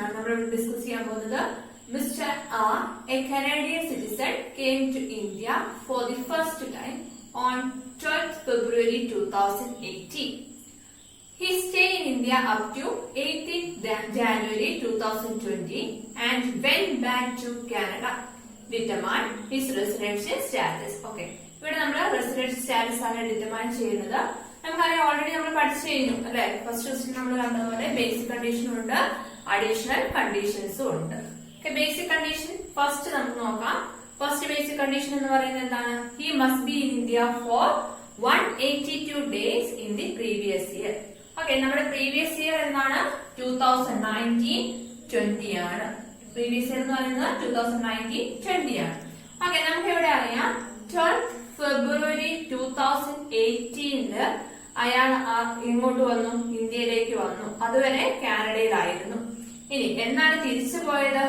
ആണ് നമ്മൾ ഡിസ്കസ് ചെയ്യാൻ പോകുന്നത്. Mister R, a Canadian citizen, came to India for the first time on 12th February 2018. He stayed in India up to 18th January 2020 and went back to Canada. Determine his residential status. Okay. ഇവിടെ നമ്മൾ residential status ആണ് determine ചെയ്യുന്നത്. നമുക്കറിയാം, already നമ്മൾ പഠിച്ചു കഴിഞ്ഞു അല്ലെ. First question നമ്മൾ കണ്ടതുപോലെ ബേസിക് കണ്ടീഷനും ഉണ്ട്, അഡീഷണൽ കണ്ടീഷൻസും ഉണ്ട്. ബേസിക് കണ്ടീഷൻ ഫസ്റ്റ് നമുക്ക് നോക്കാം. ഫസ്റ്റ് ബേസിക് കണ്ടീഷൻ എന്ന് പറയുന്നത് എന്താണ്? He must be in India for 182 days in the previous year. Okay, നമ്മുടെ പ്രീവിയസ് ഇയർ എന്താണ്? 2019-20 ആണ്. പ്രീവിയസ് ഇയർ എന്ന് പറയുന്നത് 2019-20 ആണ്. ഓക്കെ, നമുക്ക് ഇവിടെ അറിയാം 12th February 2018 അയാൾ ഇങ്ങോട്ട് വന്നു, ഇന്ത്യയിലേക്ക് വന്നു. അതുവരെ കാനഡയിലായിരുന്നു. ഇനി എന്നാണ് തിരിച്ചു പോയത്?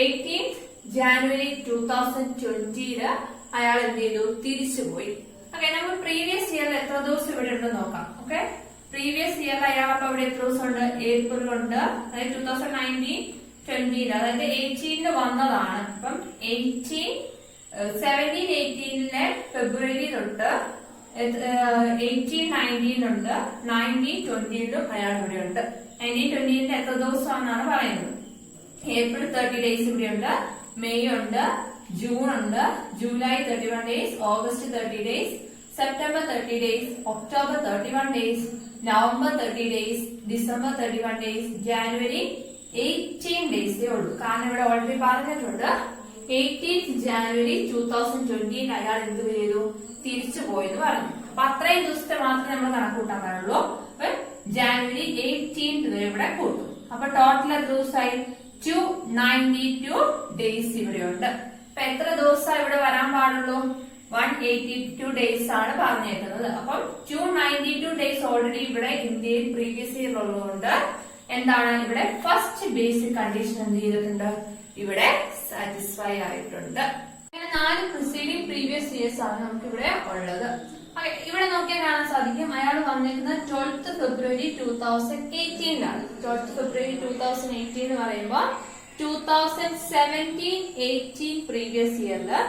18th January 2020 അയാൾ എന്ത് ചെയ്തു? തിരിച്ചുപോയി. ഓക്കെ, നമ്മൾ പ്രീവിയസ് ഇയറിൽ എത്ര ദിവസം ഇവിടെ ഉണ്ടെന്ന് നോക്കാം. ഓക്കെ, പ്രീവിയസ് ഇയറിൽ അയാൾ അപ്പൊ ഇവിടെ എത്ര ദിവസം ഉണ്ട്? ഏപ്രിലുണ്ട്. അതായത് 2019-20 അതായത് 18 വന്നതാണ്. അപ്പം 17-18 ഫെബ്രുവരി തൊട്ട് 18-19 ഉണ്ട്, 19-20 അയാൾ ഇവിടെ ഉണ്ട്. 19-20 എത്ര ദിവസമാണെന്നാണ് പറയുന്നത്? ഏപ്രിൽ 30 ഡേയ്സ് ഇവിടെ ഉണ്ട്, മെയ് ഉണ്ട്, ജൂൺ ഉണ്ട്, July 31 days, August 30 days, September 30 days, October 31 days, November 30 days, December 31 days, January 18 ഡേയ്സേ ഉള്ളൂ. കാരണം ഇവിടെ ഓൾറെഡി പറഞ്ഞിട്ടുണ്ട് 18th January 2020 അയാൾ എന്ത് ചെയ്തു? തിരിച്ചു പോയെന്ന് പറഞ്ഞു. അപ്പൊ അത്രയും ദിവസത്തെ മാത്രമേ നമ്മൾ കണക്കൂട്ടാൻ പാടുള്ളൂ. അപ്പൊ ജാനുവരി 18th വരെ ഇവിടെ കൂട്ടും. അപ്പൊ ടോട്ടൽ എത്ര ദിവസമായി? 292 ഡേയ്സ് ഇവിടെ ഉണ്ട്. അപ്പൊ എത്ര ദിവസം ഇവിടെ വരാൻ പാടുള്ളൂ? 182 ഡേയ്സ് ആണ് പറഞ്ഞേക്കുന്നത്. അപ്പം 292 ഡേയ്സ് ഓൾറെഡി ഇവിടെ ഇന്ത്യയിൽ പ്രീവിയസ് ഇയർ ഉള്ളതുകൊണ്ട് എന്താണ് ഇവിടെ ഫസ്റ്റ് ബേസിക് കണ്ടീഷൻ എന്ത് ചെയ്തിട്ടുണ്ട്? ഇവിടെ സാറ്റിസ്ഫൈ ആയിട്ടുണ്ട്. അങ്ങനെ 4 പ്രിസീഡിംഗ് പ്രീവിയസ് ഇയേഴ്സ് ആണ് നമുക്ക് ഇവിടെ ഉള്ളത്. ഇവിടെ നോക്കിയാൽ കാണാൻ സാധിക്കും അയാൾ വന്നിരിക്കുന്നത് 12th February 2018 ആണ്. 12th February 2018 എന്ന് പറയുമ്പോൾ 2017-18 പ്രീവിയസ് ഇയറില്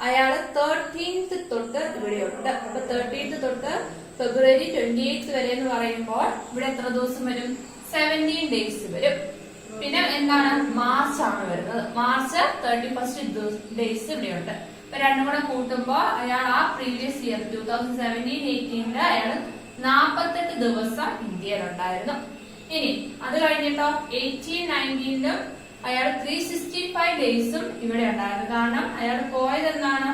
അയാൾ 13th തൊട്ട് ഇവിടെയുണ്ട്. അപ്പൊ 13th തൊട്ട് ഫെബ്രുവരി 28 വരെ എന്ന് പറയുമ്പോൾ ഇവിടെ എത്ര ദിവസം വരും? 17 ഡേയ്സ് വരും. പിന്നെ എന്താണ്? മാർച്ച് ആണ് വരുന്നത്. മാർച്ച് 31 ഡേയ്സ് ഇവിടെയുണ്ട്. അപ്പൊ രണ്ടും കൂടെ കൂട്ടുമ്പോ അയാൾ ആ പ്രീവിയസ് ഇയർ 2017-18 അയാൾ 48 ദിവസം ഇന്ത്യയിലുണ്ടായിരുന്നു. ഇനി അത് കഴിഞ്ഞിട്ടോ 18-19 അയാൾ 365 ഡേയ്സും ഇവിടെ ഉണ്ടായിരുന്നു. കാരണം അയാൾ പോയത് എന്താണ്?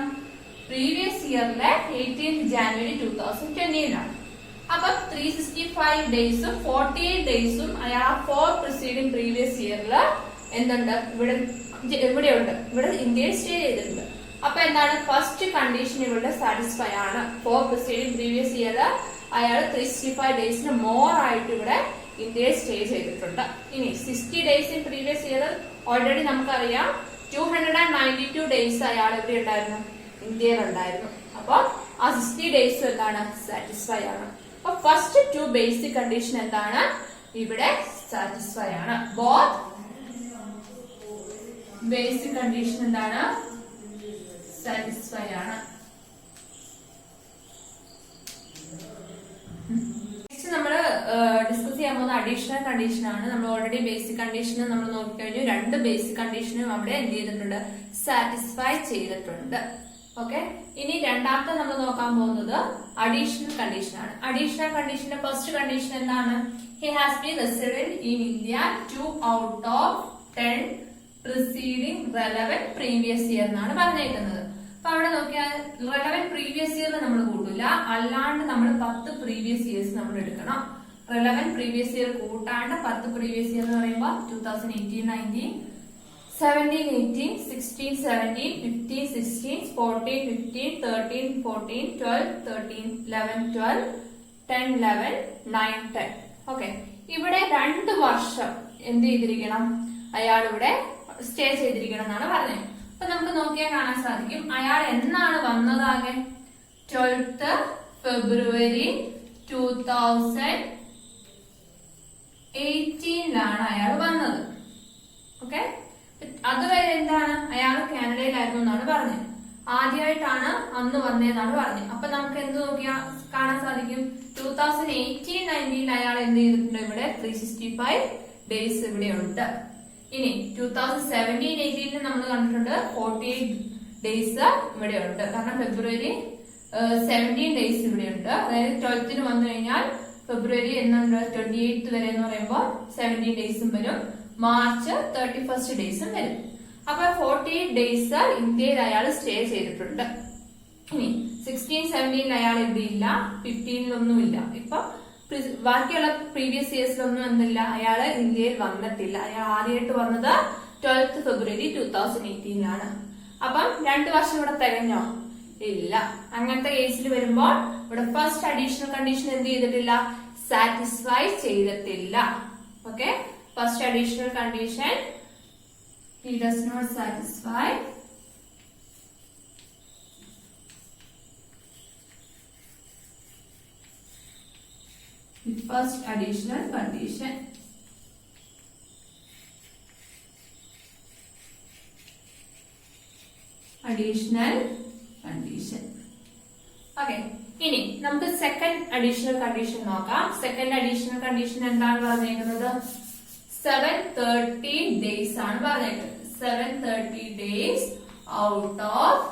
പ്രീവിയസ് ഇയറിലെ 18th January 2020 അപ്പൊ 365 ഡേയ്സും 48 ഡേയ്സും അയാൾ ആ 4 പ്രിസീഡിംഗ് പ്രീവിയസ് ഇയറിൽ എന്തുണ്ട്? ഇവിടെയുണ്ട്, ഇവിടെ ഇന്ത്യയിൽ സ്റ്റേ ചെയ്തിട്ടുണ്ട്. അപ്പൊ എന്താണ്? ഫസ്റ്റ് കണ്ടീഷൻ ഇവിടെ സാറ്റിസ്ഫൈ ആണ്. 4 പ്രിസീഡിംഗ് പ്രീവിയസ് ഇയർ അയാൾ 365 ഡേയ്സിന് മോർ ആയിട്ട് ഇവിടെ ഇന്ത്യയിൽ സ്റ്റേ ചെയ്തിട്ടുണ്ട്. ഇനി 60 days in previous year already നമുക്കറിയാം 292 ഡേയ്സ് അയാൾ ഇവിടെ ഉണ്ടായിരുന്നു, ഇന്ത്യയിൽ ഉണ്ടായിരുന്നു. അപ്പൊ ആ 60 ഡേയ്സ് എന്താണ്? സാറ്റിസ്ഫൈ ആണ്. അപ്പൊ ഫസ്റ്റ് 2 ബേസിക് കണ്ടീഷൻ എന്താണ്? ഇവിടെ സാറ്റിസ്ഫൈ ആണ്. ബോത്ത് ബേസിക് കണ്ടീഷൻ എന്താണ്? സാറ്റിസ്ഫൈ ആണ്. നെക്സ്റ്റ് നമ്മൾ ഡിസ്കസ് ചെയ്യാൻ പോകുന്ന അഡീഷണൽ കണ്ടീഷൻ ആണ്. നമ്മൾ ഓൾറെഡി ബേസിക് കണ്ടീഷന് നമ്മൾ നോക്കിക്കഴിഞ്ഞു. 2 ബേസിക് കണ്ടീഷനും അവിടെ എന്ത് ചെയ്തിട്ടുണ്ട്? സാറ്റിസ്ഫൈ ചെയ്തിട്ടുണ്ട്. ഓക്കെ, ഇനി രണ്ടാമത്തെ നമ്മൾ നോക്കാൻ പോകുന്നത് അഡീഷണൽ കണ്ടീഷൻ ആണ്. അഡീഷണൽ കണ്ടീഷന്റെ ഫസ്റ്റ് കണ്ടീഷൻ എന്താണ്? He has been resident in India 2 out of 10 preceding relevant previous year എന്നാണ് പറഞ്ഞേക്കുന്നത്. അപ്പൊ അവിടെ നോക്കിയാൽ റെലവന്റ് പ്രീവിയസ് ഇയർ നമ്മൾ കൂട്ടില്ല, അല്ലാണ്ട് നമ്മൾ 10 പ്രീവിയസ് ഇയേഴ്സ് നമ്മൾ എടുക്കണം. റെലവന്റ് പ്രീവിയസ് ഇയർ കൂട്ടാണ്ട് 10 പ്രീവിയസ് ഇയർ എന്ന് പറയുമ്പോൾ 2018-19, 17-18, 16-17, 15-16, 14-15, 13-14, 12-13, 11-12, 10-11, 9-10. ഓക്കെ, ഇവിടെ 2 വർഷം എന്ത് ചെയ്തിരിക്കണം? അയാൾ ഇവിടെ സ്റ്റേ ചെയ്തിരിക്കണം എന്നാണ് പറഞ്ഞത്. അപ്പൊ നമുക്ക് നോക്കിയാൽ കാണാൻ സാധിക്കും അയാൾ എന്നാണ് വന്നതാകെ? 12th February 2018 അയാൾ വന്നത്. ആദ്യമായിട്ടാണ് അന്ന് വന്നതെന്നാണ് പറഞ്ഞത്. അപ്പൊ നമുക്ക് എന്ത് നോക്കിയാ കാണാൻ സാധിക്കും? 2018-19 അയാൾ എന്ത് ചെയ്തിട്ടുണ്ട്? ഇവിടെ 365 ഡേയ്സ് ഇവിടെ ഉണ്ട്. ഇനി 2017-18 നമ്മൾ കണ്ടിട്ടുണ്ട് 48 ഡേയ്സ് ഇവിടെ ഉണ്ട്. കാരണം ഫെബ്രുവരി 17 ഡേയ്സ് ഇവിടെ ഉണ്ട്. അതായത് 12th വന്നു കഴിഞ്ഞാൽ ഫെബ്രുവരി എന്നുണ്ട് 28th വരെ എന്ന് പറയുമ്പോൾ 17 ഡേയ്സും വരും. മാർച്ച് 31st ഡേയ്സും വരും. അപ്പൊ 48 ഡേയ്സ് ഇന്ത്യയിൽ അയാൾ സ്റ്റേ ചെയ്തിട്ടുണ്ട്. ഇനി 16-17 അയാൾ ഇവിടെ ഇല്ല, 15 ഇല്ല. ഇപ്പൊ ബാക്കിയുള്ള പ്രീവിയസ് ഇയേഴ്സിലൊന്നും എന്തില്ല, അയാള് ഇന്ത്യയിൽ വന്നിട്ടില്ല. അയാൾ ആദ്യമായിട്ട് വന്നത് 12th ഫെബ്രുവരി 2018 അപ്പം 2 വർഷം ഇവിടെ തികഞ്ഞോ? ഇല്ല. അങ്ങനത്തെ കേസിൽ വരുമ്പോൾ ഇവിടെ ഫസ്റ്റ് അഡീഷണൽ കണ്ടീഷൻ എന്ത് ചെയ്തിട്ടില്ല? സാറ്റിസ്ഫൈ ചെയ്തിട്ടില്ല. Okay, first additional condition he does not satisfy the first additional condition. Additional condition. Okay. ഇനി നമുക്ക് സെക്കൻഡ് അഡീഷണൽ കണ്ടീഷൻ നോക്കാം. സെക്കൻഡ് അഡീഷണൽ കണ്ടീഷൻ എന്താണ് പറഞ്ഞേക്കുന്നത്? 730 ഡേയ്സ് ആണ് പറഞ്ഞേക്കുന്നത്. 730 ഡേയ്സ് ഔട്ട് ഓഫ്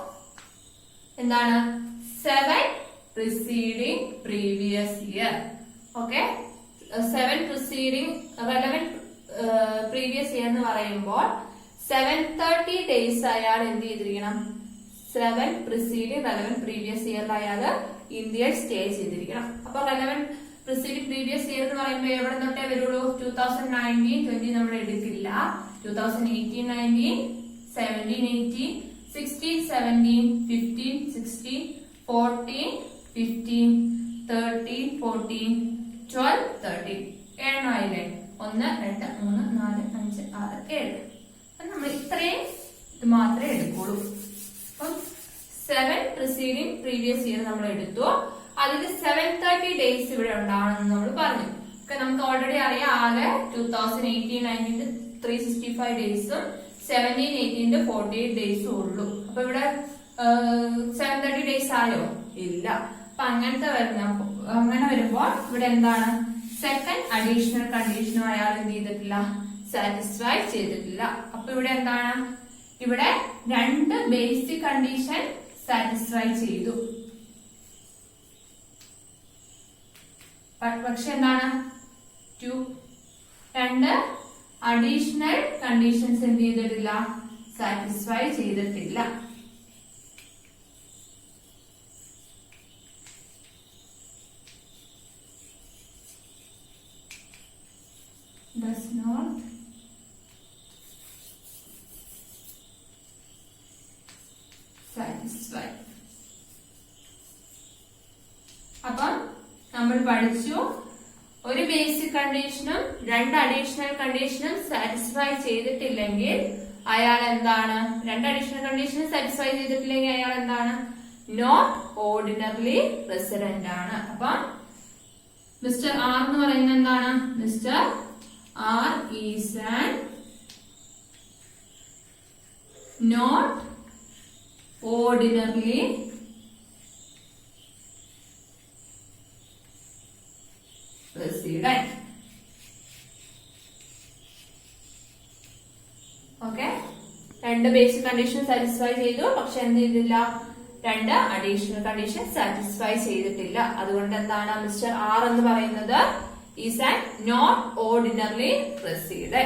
എന്താണ്? 7 preceding previous year. Okay, 7 preceding relevant previous year എന്ന് പറയുമ്പോൾ 730 ഡേയ്സ് അയാൾ എന്ത് ചെയ്തിരിക്കണം? 7 preceding relevant previous year അയാൾ ഇന്ത്യയിൽ സ്റ്റേ ചെയ്തിരിക്കണം. അപ്പൊ relevant preceding previous year എന്ന് പറയുമ്പോൾ എവിടെ തൊട്ടേ വരുള്ളൂ? 2019-20 നമ്മൾ എടുക്കില്ല. 2018-19, 17-18, 16-17, 15-16, 14-15, 13-14, 12-13. 7 ആയില്ലേ? 1, 2, 3, 4, 5, 6, 7. നമ്മൾ ഇത്രയും ഇത് മാത്രമേ എടുക്കുള്ളൂ. അപ്പം 7 preceding previous year നമ്മൾ എടുത്തു. അതിൽ 730 ഡേയ്സ് ഇവിടെ ഉണ്ടാവണമെന്ന് നമ്മൾ പറഞ്ഞു. നമുക്ക് ഓൾറെഡി അറിയാം ആകെ 2018-19 365 ഡേയ്സും 17-18 48 ഡേയ്സും ഉള്ളൂ. അപ്പൊ ഇവിടെ 730 ഡേയ്സ് ആയോ? ഇല്ല. അപ്പൊ അങ്ങനെ വരുമ്പോൾ ഇവിടെ എന്താണ്? സെക്കൻഡ് അഡീഷണൽ കണ്ടീഷനും അയാൾ എന്ത് ചെയ്തിട്ടില്ല? സാറ്റിസ്ഫൈ ചെയ്തിട്ടില്ല. അപ്പൊ ഇവിടെ എന്താണ്? ഇവിടെ 2 ബേസിക് കണ്ടീഷൻ സാറ്റിസ്ഫൈ ചെയ്തു. പക്ഷെ എന്താണ്? 2 അഡീഷണൽ കണ്ടീഷൻസ് എന്ത് ചെയ്തിട്ടില്ല? സാറ്റിസ്ഫൈ ചെയ്തിട്ടില്ല. Does not satisfy. അപ്പം നമ്മൾ പഠിച്ചു, ഒരു ബേസിക് കണ്ടീഷനും 2 അഡീഷണൽ കണ്ടീഷനും സാറ്റിസ്ഫൈ ചെയ്തിട്ടില്ലെങ്കിൽ അയാൾ എന്താണ്? 2 അഡീഷണൽ കണ്ടീഷനും സാറ്റിസ്ഫൈ ചെയ്തിട്ടില്ലെങ്കിൽ അയാൾ എന്താണ്? നോട്ട് ഓർഡിനറിലി റെസിഡന്റ് ആണ്. അപ്പം മിസ്റ്റർ ആർ എന്ന് പറയുന്നത് എന്താണ്? Mister R is an not ordinarily resident. Okay, 2 basic condition satisfy ചെയ്തു. പക്ഷെ എന്ത് ചെയ്തില്ല? 2 അഡീഷണൽ കണ്ടീഷൻ സാറ്റിസ്ഫൈ ചെയ്തിട്ടില്ല. അതുകൊണ്ട് എന്താണ്? മിസ്റ്റർ ആർ എന്ന് പറയുന്നത് is an not ordinarily resident.